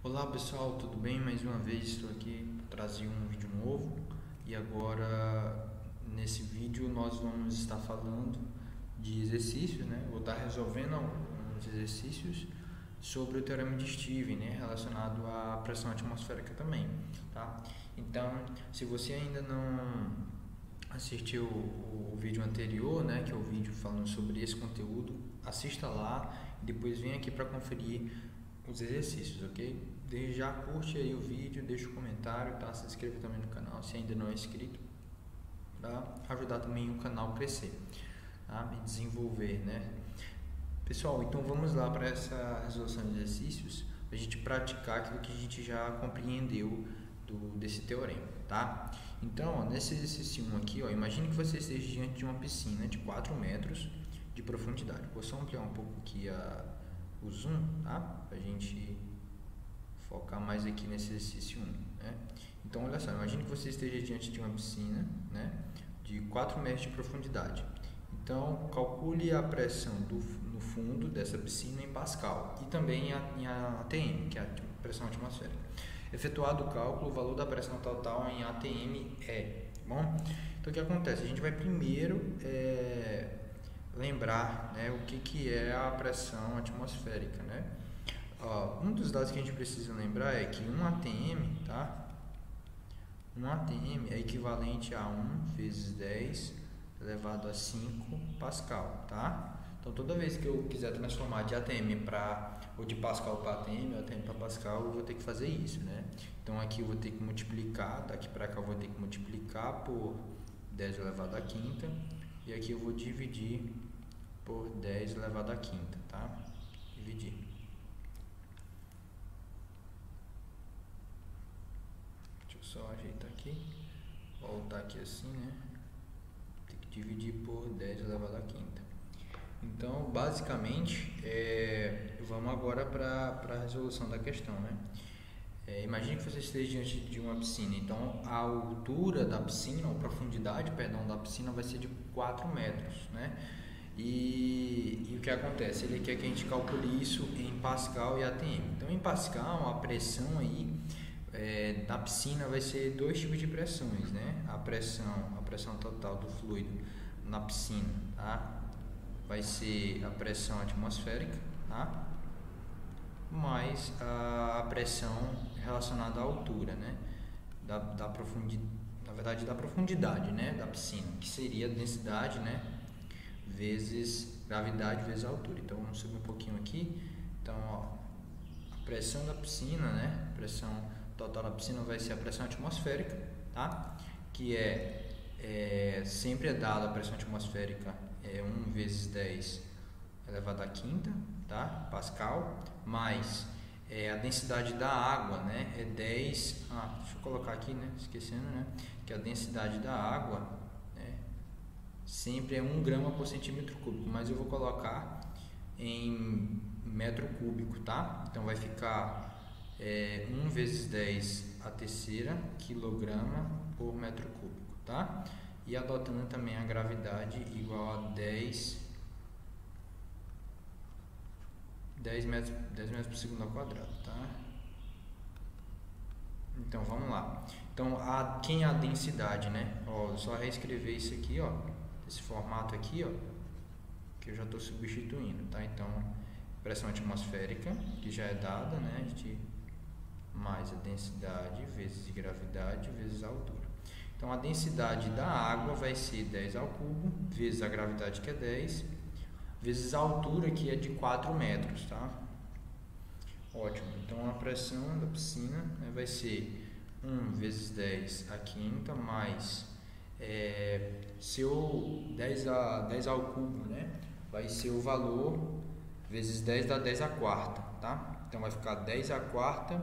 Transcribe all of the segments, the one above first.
Olá pessoal, tudo bem? Mais uma vez estou aqui para trazer um vídeo novo e agora nesse vídeo nós vamos estar falando de exercícios, né? Vou estar resolvendo alguns exercícios sobre o teorema de Stevens, né? Relacionado à pressão atmosférica também, tá? Então, se você ainda não assistiu o vídeo anterior, né? Que é o vídeo falando sobre esse conteúdo, assista lá e depois vem aqui para conferir os exercícios, ok? Desde já curte aí o vídeo, deixa o comentário, tá? Se inscreva também no canal se ainda não é inscrito, para ajudar também o canal a crescer, tá? E desenvolver, né? Pessoal, então vamos lá para essa resolução de exercícios, para a gente praticar aquilo que a gente já compreendeu desse teorema, tá? Então, ó, nesse exercício 1 aqui, ó, imagine que você esteja diante de uma piscina de 4 metros de profundidade. Vou só ampliar um pouco aqui o zoom, tá? Para a gente focar mais aqui nesse exercício 1, né? Então, olha só, imagine que você esteja diante de uma piscina, né, de 4 metros de profundidade. Então, calcule a pressão no fundo dessa piscina em Pascal e também em ATM, que é a pressão atmosférica. Efetuado o cálculo, o valor da pressão total em ATM é, bom? Então, o que acontece? A gente vai primeiro lembrar, né, o que é a pressão atmosférica, né? Um dos dados que a gente precisa lembrar é que um ATM, tá? Um ATM é equivalente a 1 vezes 10 elevado a 5 Pascal, tá? Então, toda vez que eu quiser transformar de ATM ou de Pascal para ATM, ou ATM para Pascal, eu vou ter que fazer isso, né? Então, aqui eu vou ter que multiplicar, daqui para cá eu vou ter que multiplicar por 10 elevado à quinta, e aqui eu vou dividir por 10 elevado à quinta, tá? Dividir. Deixa eu só ajeitar aqui, voltar aqui assim, né? Tem que dividir por 10 elevado à quinta. Então, basicamente, vamos agora para a resolução da questão, né? Imagine que você esteja diante de uma piscina. Então, a altura da piscina, ou profundidade, perdão, da piscina vai ser de 4 metros, né? E o que acontece? Ele quer que a gente calcule isso em Pascal e ATM. Então, em Pascal, a pressão aí da piscina vai ser dois tipos de pressões, né? A pressão total do fluido na piscina, tá? Vai ser a pressão atmosférica, tá? Mais a pressão relacionada à altura, né? Da profundidade, na verdade, da profundidade, né? Da piscina, que seria a densidade, né? Vezes gravidade vezes a altura. Então, vamos subir um pouquinho aqui. Então, ó, a pressão da piscina, né? A pressão total da piscina vai ser a pressão atmosférica, tá? Que sempre dada a pressão atmosférica 1 vezes 10 elevado à quinta, tá? Pascal, mais a densidade da água, né? É 10, deixa eu colocar aqui, né? Esquecendo, né? Que a densidade da água, né? Sempre é 1 grama por centímetro cúbico, mas eu vou colocar em metro cúbico, tá? Então vai ficar 1 vezes 10 a terceira quilograma por metro cúbico, tá? E adotando também a gravidade igual a 10 metros por segundo ao quadrado, tá? Então, vamos lá. Então, quem é a densidade, né? Ó, só reescrever isso aqui, ó, esse formato aqui, ó, que eu já estou substituindo, tá? Então, pressão atmosférica, que já é dada, né? Mais a densidade vezes gravidade vezes a altura. Então, a densidade da água vai ser 10 ao cubo, vezes a gravidade, que é 10, vezes a altura, que é de 4 metros, tá? Ótimo. Então, a pressão da piscina, né, vai ser 1 vezes 10 a quinta, mais 10 ao cubo, né? Vai ser o valor vezes 10 dá 10 à quarta, tá? Então, vai ficar 10 à quarta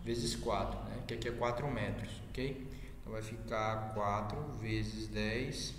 vezes 4, né? Que aqui é 4 metros, ok? Então, vai ficar 4 vezes 10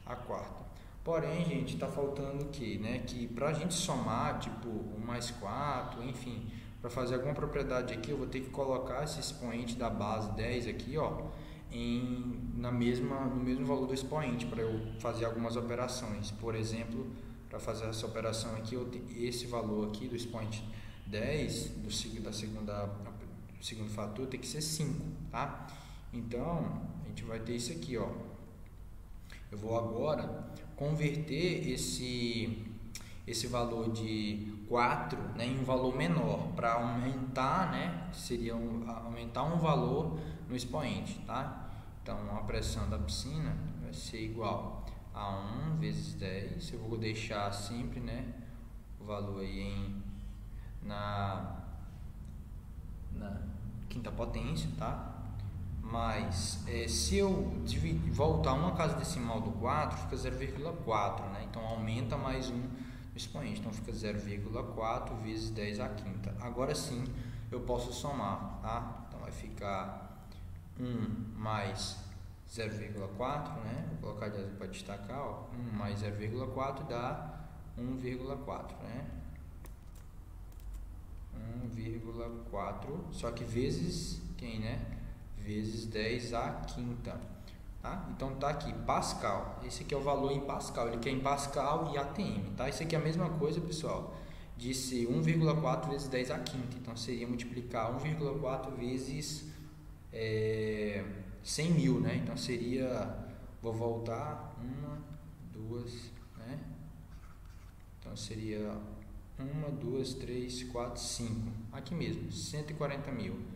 à quarta. Porém, gente, está faltando o que, né? Que para a gente somar, tipo, 1 mais 4, enfim, para fazer alguma propriedade aqui, eu vou ter que colocar esse expoente da base 10 aqui, ó, no mesmo valor do expoente, para eu fazer algumas operações. Por exemplo, para fazer essa operação aqui, esse valor aqui do expoente 10 do segundo fator tem que ser 5, tá? Então, a gente vai ter isso aqui, ó. Eu vou agora converter esse valor de 4, né, em um valor menor, para aumentar, né, seria aumentar um valor no expoente, tá? Então, a pressão da piscina vai ser igual a 1 vezes 10, eu vou deixar sempre, né, o valor aí na quinta potência, tá? Mas se eu voltar uma casa decimal do 4, fica 0,4, né? Então aumenta mais um no expoente, então fica 0,4 vezes 10 à quinta. Agora sim eu posso somar, tá? Então vai ficar 1 mais 0,4, né? Vou colocar para destacar, ó. 1 mais 0,4 dá 1,4, né? 1,4, só que vezes quem, né? Vezes 10 à quinta, tá? Então tá aqui, Pascal. Esse aqui é o valor em Pascal, ele quer em Pascal e ATM, tá? Isso aqui é a mesma coisa, pessoal, de ser 1,4 vezes 10 à quinta. Então seria multiplicar 1,4 vezes 100 mil, né? Então seria, vou voltar, 1, 2, né? Então seria 1, 2, 3, 4, 5. Aqui mesmo, 140 mil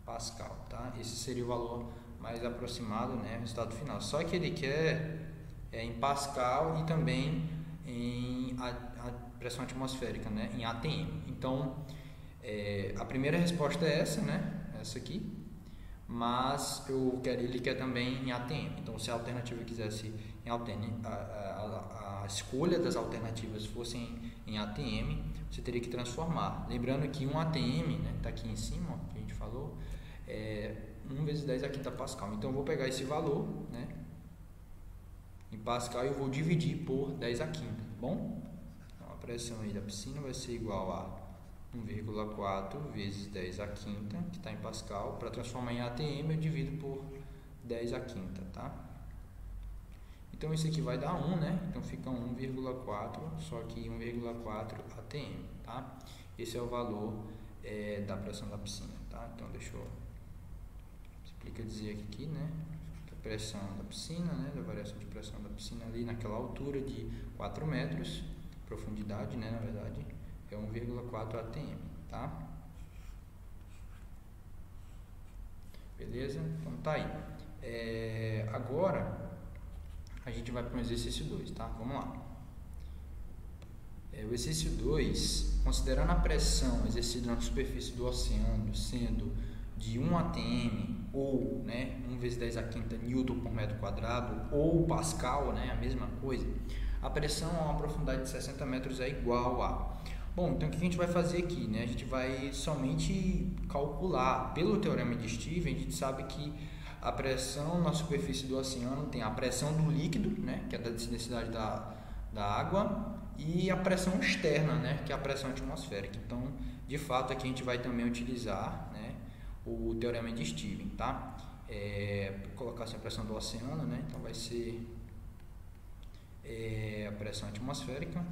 Pascal, tá? Esse seria o valor mais aproximado, né? Resultado final. Só que ele quer em Pascal e também em a pressão atmosférica, né? Em ATM. Então, a primeira resposta é essa, né? Essa aqui. Mas ele quer também em ATM. Então, se a alternativa quisesse em ATM, a escolha das alternativas fossem em ATM, você teria que transformar. Lembrando que um ATM, né, tá aqui em cima, ó, que a gente falou, 1 vezes 10 à quinta Pascal. Então, eu vou pegar esse valor, né, em Pascal e eu vou dividir por 10 à quinta, tá bom? Então, a pressão aí da piscina vai ser igual a 1,4 vezes 10 à quinta, que está em Pascal. Para transformar em ATM, eu divido por 10 à quinta, tá? Então, isso aqui vai dar 1, né? Então, fica 1,4, só que 1,4 ATM, tá? Esse é o valor da pressão da piscina, tá? Então, deixa eu dizer aqui, né? A pressão da piscina, né? Da variação de pressão da piscina ali naquela altura de 4 metros, profundidade, né? Na verdade, é 1,4 ATM, tá? Beleza? Então, tá aí. Agora a gente vai para o exercício 2, tá? Vamos lá. O exercício 2, considerando a pressão exercida na superfície do oceano sendo de 1 atm ou, né, 1 vezes 10 à quinta Newton por metro quadrado ou Pascal, né, a mesma coisa, a pressão a uma profundidade de 60 metros é igual a... Bom, então o que a gente vai fazer aqui, né? A gente vai somente calcular. Pelo teorema de Stevens, a gente sabe que a pressão na superfície do oceano tem a pressão do líquido, né, que é da densidade da água, e a pressão externa, né, que é a pressão atmosférica. Então, de fato, aqui a gente vai também utilizar, né, o teorema de Stevens, tá? Vou colocar assim a pressão do oceano, né? Então vai ser a pressão atmosférica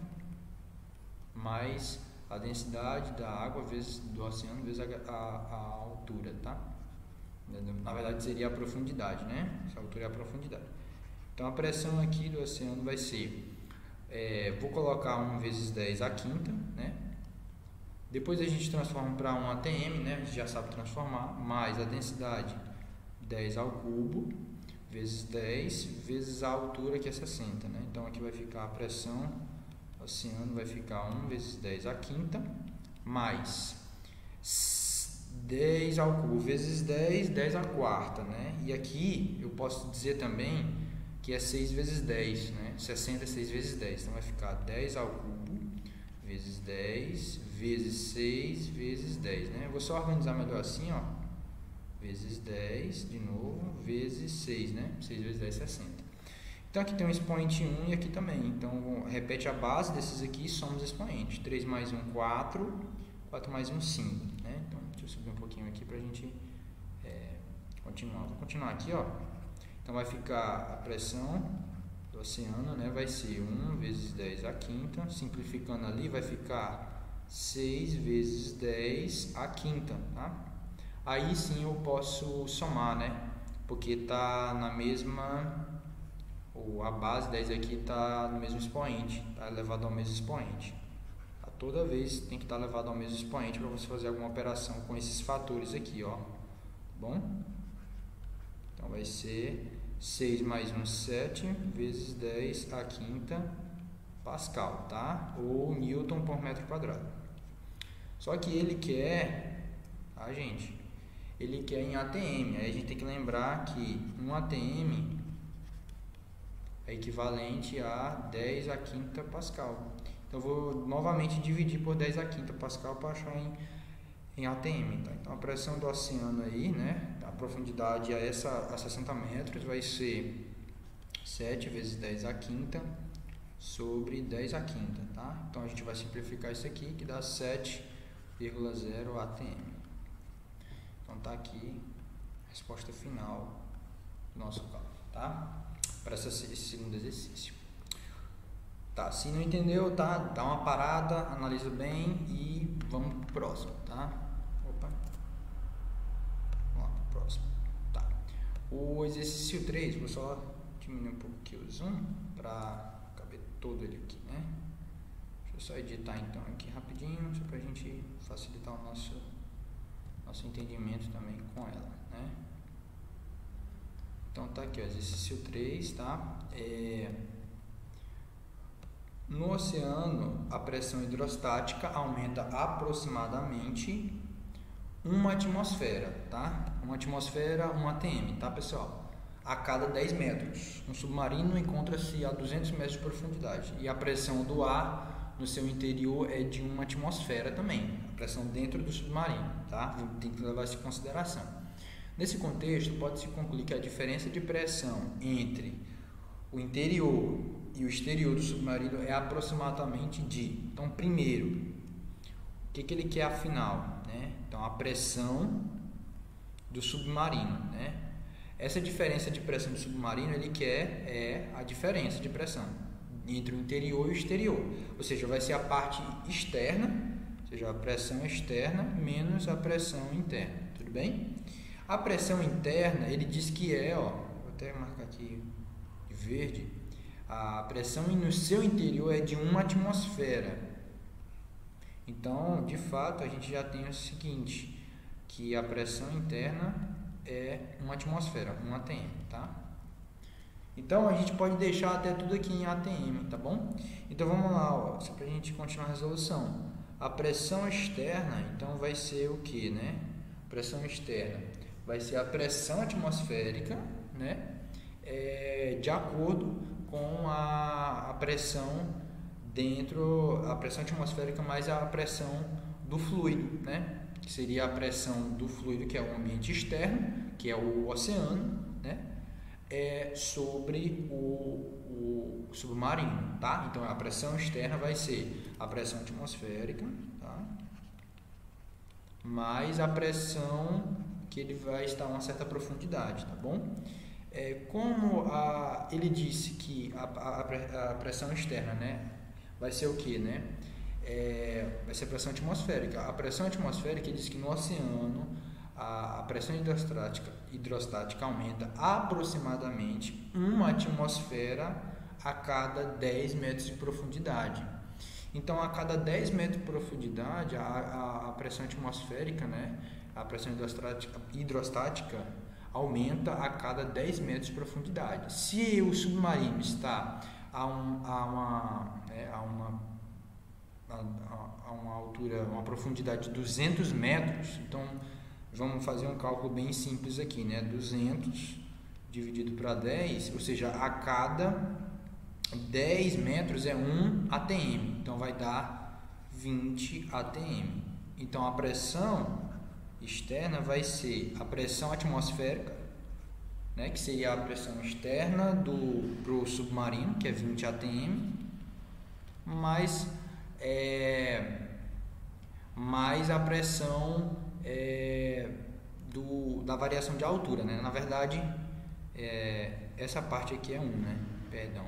mais a densidade da água vezes do oceano vezes a altura, tá? Na verdade seria a profundidade, né? Essa altura é a profundidade. Então a pressão aqui do oceano vai ser, vou colocar 1 vezes 10 à quinta, né? Depois a gente transforma para 1 atm, né? A gente já sabe transformar, mais a densidade 10 ao cubo vezes 10 vezes a altura que é 60, né? Então aqui vai ficar a pressão do oceano, vai ficar 1 vezes 10 à quinta mais 10 ao cubo vezes 10, 10 à quarta, né? E aqui eu posso dizer também que é 6 vezes 10, né? 60 é 6 vezes 10, então vai ficar 10 ao cubo vezes 10 vezes 6 vezes 10, né? Eu vou só organizar melhor assim, ó. Vezes 10, de novo, vezes 6, né? 6 vezes 10, 60. Então aqui tem um expoente 1 e aqui também. Então repete a base desses aqui e soma os expoentes. 3 mais 1, 4. 4 mais 1, 5, né? Então deixa eu subir um pouquinho aqui pra gente continuar. Vou continuar aqui, ó. Então vai ficar a pressão do oceano, né? Vai ser 1 vezes 10 à quinta. Simplificando ali, vai ficar 6 vezes 10 a quinta, tá? Aí sim eu posso somar, né? Porque tá na mesma, ou a base 10 aqui tá no mesmo expoente, tá elevado ao mesmo expoente. Toda vez tem que estar elevado ao mesmo expoente para você fazer alguma operação com esses fatores aqui, ó. Bom? Então vai ser 6 mais 1, 7 vezes 10 a quinta Pascal, tá? Ou Newton por metro quadrado. Só que ele quer, tá, gente? Ele quer em ATM. Aí a gente tem que lembrar que um ATM é equivalente a 10 a quinta Pascal. Então eu vou novamente dividir por 10 a quinta Pascal para achar em ATM. Tá? Então a pressão do oceano aí, né? A profundidade a 60 metros vai ser 7 vezes 10 a quinta sobre 10 a quinta, tá? Então a gente vai simplificar isso aqui, que dá 7,0 ATM. Então tá aqui a resposta final do nosso cálculo, tá? Para esse segundo exercício. Tá, se não entendeu, tá? Dá uma parada, analisa bem e vamos pro próximo, tá? Opa. Vamos lá pro próximo. Tá. O exercício 3, vou só diminuir um pouco aqui o zoom para caber todo ele aqui, né? Deixa eu só editar então aqui rapidinho, só pra gente facilitar o nosso entendimento também com ela, né? Então tá aqui, ó, exercício 3, tá? No oceano, a pressão hidrostática aumenta aproximadamente 1 atmosfera, tá? 1 atmosfera, 1 atm, tá, pessoal? A cada 10 metros. Um submarino encontra-se a 200 metros de profundidade e a pressão do ar no seu interior é de 1 atmosfera também, a pressão dentro do submarino, tá? Tem que levar isso em consideração. Nesse contexto, pode-se concluir que a diferença de pressão entre o interior e o exterior do submarino é aproximadamente de... Então, primeiro, o que ele quer afinal, né? Então, a pressão do submarino, né? Essa diferença de pressão do submarino, ele quer a diferença de pressão entre o interior e o exterior. Ou seja, vai ser a parte externa, ou seja, a pressão externa menos a pressão interna, tudo bem? A pressão interna, ele diz que vou até marcar aqui de verde, a pressão no seu interior é de 1 atmosfera. Então, de fato, a gente já tem o seguinte, que a pressão interna é 1 atmosfera, 1 atm, tá? Então, a gente pode deixar até tudo aqui em atm, tá bom? Então, vamos lá, ó, só pra gente continuar a resolução. A pressão externa, então, vai ser o que, né? Pressão externa vai ser a pressão atmosférica, né? De acordo com a pressão dentro, a pressão atmosférica mais a pressão do fluido, né? Que seria a pressão do fluido, que é o ambiente externo, que é o oceano, né? Sobre o submarino, tá? Então a pressão externa vai ser a pressão atmosférica, tá? Mais a pressão que ele vai estar a uma certa profundidade, tá bom? Como ele disse que a pressão externa, né, vai ser o que, né? Vai ser a pressão atmosférica. A pressão atmosférica, ele diz que no oceano a pressão hidrostática aumenta aproximadamente 1 atmosfera a cada 10 metros de profundidade. Então, a cada 10 metros de profundidade, a pressão atmosférica, né, a pressão hidrostática aumenta a cada 10 metros de profundidade. Se o submarino está a uma altura, uma profundidade de 200 metros, então vamos fazer um cálculo bem simples aqui, né? 200 dividido para 10, ou seja, a cada 10 metros é 1 atm, então vai dar 20 atm. Então a pressão externa vai ser a pressão atmosférica, né, que seria a pressão externa pro submarino, que é 20 atm, mais a pressão da variação de altura, né? Na verdade, essa parte aqui é 1, né? Perdão.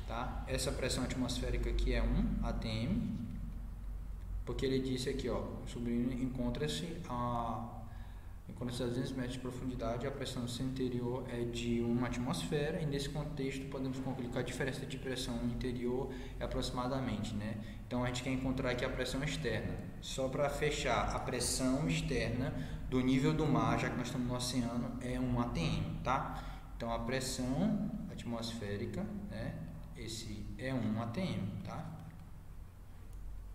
Tá? Essa pressão atmosférica aqui é 1 atm, Porque ele disse aqui, ó, o submarino encontra-se a 200 metros de profundidade, a pressão do seu interior é de 1 atmosfera, e nesse contexto podemos concluir que a diferença de pressão no interior é aproximadamente, né? Então a gente quer encontrar aqui a pressão externa. Só para fechar, a pressão externa do nível do mar, já que nós estamos no oceano, é 1 atm, tá? Então a pressão atmosférica, né? Esse é 1 atm, tá?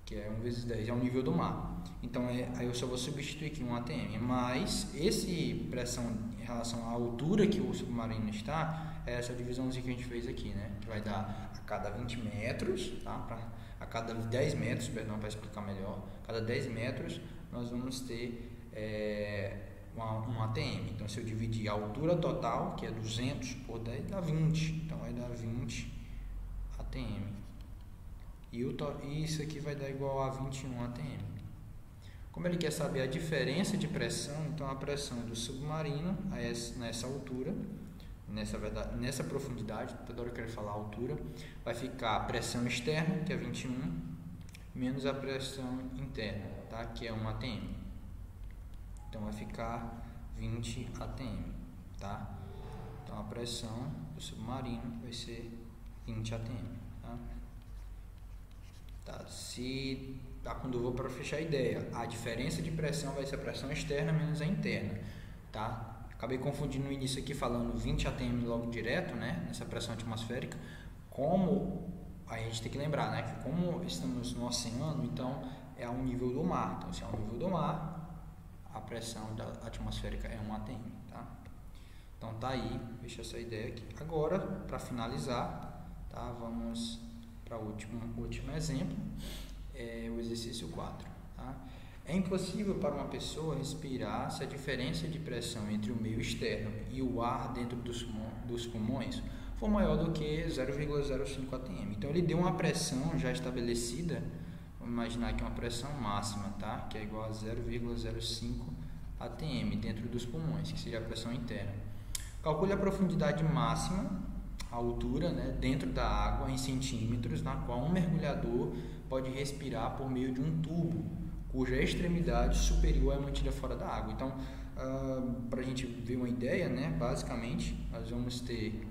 Que é 1 vezes 10, é o nível do mar. Então, aí eu só vou substituir aqui 1 atm, mas esse pressão em relação à altura que o submarino está, é essa divisãozinha que a gente fez aqui, né? Que vai dar a cada 20 metros, tá? A cada 10 metros, perdão, para explicar melhor, a cada 10 metros nós vamos ter 1 atm. Então, se eu dividir a altura total, que é 200 por 10, dá 20. Então, vai dar 20 atm. E isso aqui vai dar igual a 21 atm. Como ele quer saber a diferença de pressão, então a pressão do submarino nessa altura, nessa profundidade, toda hora que eu quero falar altura, vai ficar a pressão externa, que é 21, menos a pressão interna, tá? Que é 1 atm. Então vai ficar 20 atm, tá? Então a pressão do submarino vai ser 20 atm, tá? Tá, quando eu vou para fechar a ideia, a diferença de pressão vai ser a pressão externa menos a interna, tá? Acabei confundindo no início aqui falando 20 atm logo direto, né? Nessa pressão atmosférica. Como a gente tem que lembrar, né? Que como estamos no oceano, então é ao nível do mar. Então, se é ao nível do mar, a pressão atmosférica é 1 atm, tá? Então tá aí, deixa essa ideia aqui. Agora, para finalizar, tá? Vamos para o último exemplo, o exercício 4. Tá? É impossível para uma pessoa respirar se a diferença de pressão entre o meio externo e o ar dentro dos pulmões for maior do que 0,05 atm. Então ele deu uma pressão já estabelecida, vamos imaginar aqui uma pressão máxima, tá? Que é igual a 0,05 atm dentro dos pulmões, que seria a pressão interna. Calcule a profundidade máxima, a altura, né, dentro da água em centímetros, na qual um mergulhador pode respirar por meio de um tubo cuja extremidade superior é mantida fora da água. Então, para a gente ver uma ideia, né, basicamente nós vamos ter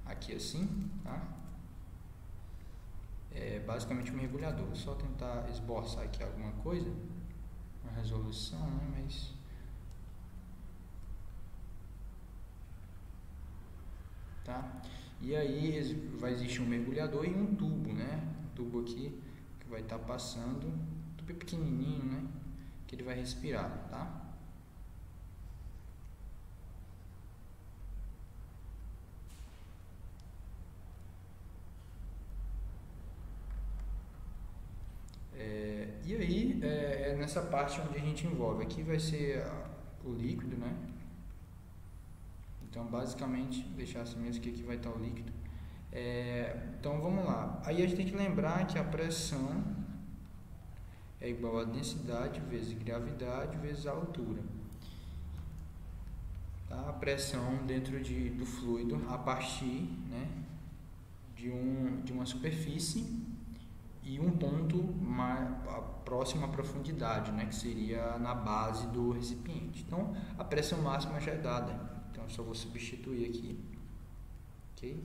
aqui assim, tá? Basicamente um mergulhador. Vou só tentar esboçar aqui alguma coisa, uma resolução, né, mas tá? E aí vai existir um mergulhador e um tubo, né? Um tubo aqui que vai estar passando, um tubo pequenininho, né? Que ele vai respirar, tá? E aí é nessa parte onde a gente envolve. Aqui vai ser o líquido, né? Então, basicamente, deixar assim mesmo que aqui vai estar o líquido. Então, vamos lá. Aí a gente tem que lembrar que a pressão é igual a densidade vezes gravidade vezes a altura. Tá? A pressão dentro do fluido a partir, né, de uma superfície e um ponto próximo à profundidade, né, que seria na base do recipiente. Então, a pressão máxima já é dada. Então, eu só vou substituir aqui, ok?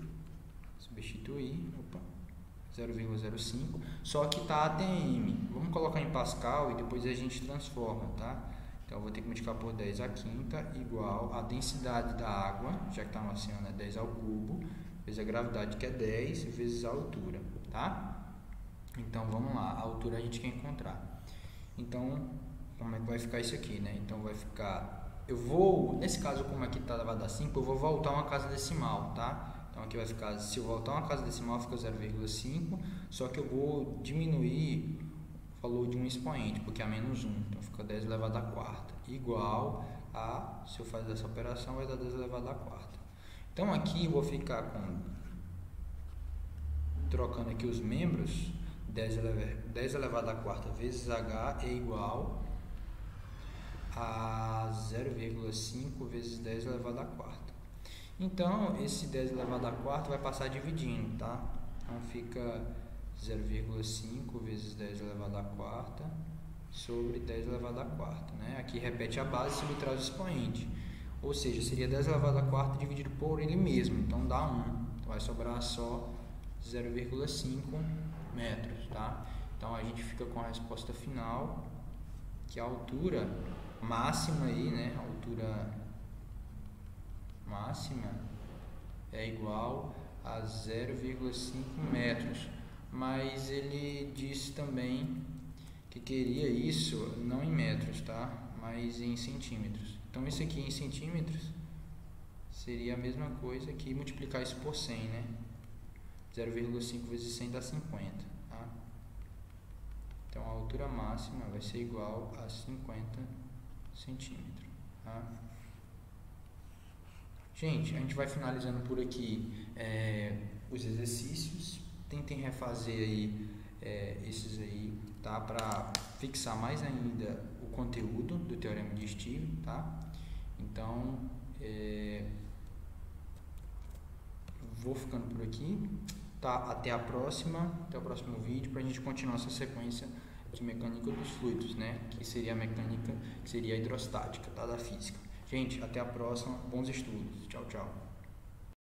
Substituir, 0,05, só que está ATM. Vamos colocar em Pascal e depois a gente transforma, tá? Então, eu vou ter que multiplicar por 10 à quinta igual a densidade da água, já que está no oceano, é 10 ao cubo, vezes a gravidade, que é 10, vezes a altura, tá? Então, vamos lá, a altura a gente quer encontrar. Então, como é que vai ficar isso aqui, né? Então, vai ficar... nesse caso, como aqui está elevado a 5, eu vou voltar uma casa decimal, tá? Então, aqui vai ficar, se eu voltar uma casa decimal, fica 0,5, só que eu vou diminuir o valor de um expoente, porque é menos 1, então fica 10 elevado à quarta, igual a, se eu fazer essa operação, vai dar 10 elevado à quarta. Então, aqui eu vou ficar trocando aqui os membros, 10 elevado à quarta vezes H é igual a 0,5 vezes 10 elevado à quarta. Então, esse 10 elevado à quarta vai passar dividindo, tá? Então, fica 0,5 vezes 10 elevado à quarta sobre 10 elevado à quarta, né? Aqui repete a base e subtrai o expoente, ou seja, seria 10 elevado à quarta dividido por ele mesmo, então dá 1, então vai sobrar só 0,5 metros, tá? Então a gente fica com a resposta final, que a altura máxima aí, né? A altura máxima é igual a 0,5 metros, mas ele disse também que queria isso não em metros, tá? Mas em centímetros. Então isso aqui em centímetros seria a mesma coisa que multiplicar isso por 100, né? 0,5 vezes 100 dá 50, tá? Então a altura máxima vai ser igual a 50 centímetros, tá? Gente, a gente vai finalizando por aqui os exercícios. Tentem refazer aí esses aí, tá? Para fixar mais ainda o conteúdo do Teorema de Steve, tá? Então, vou ficando por aqui, tá? Até o próximo vídeo, para a gente continuar essa sequência de mecânica dos fluidos, né? Que seria a mecânica, que seria a hidrostática, tá? Da física. Gente, até a próxima, bons estudos, tchau, tchau.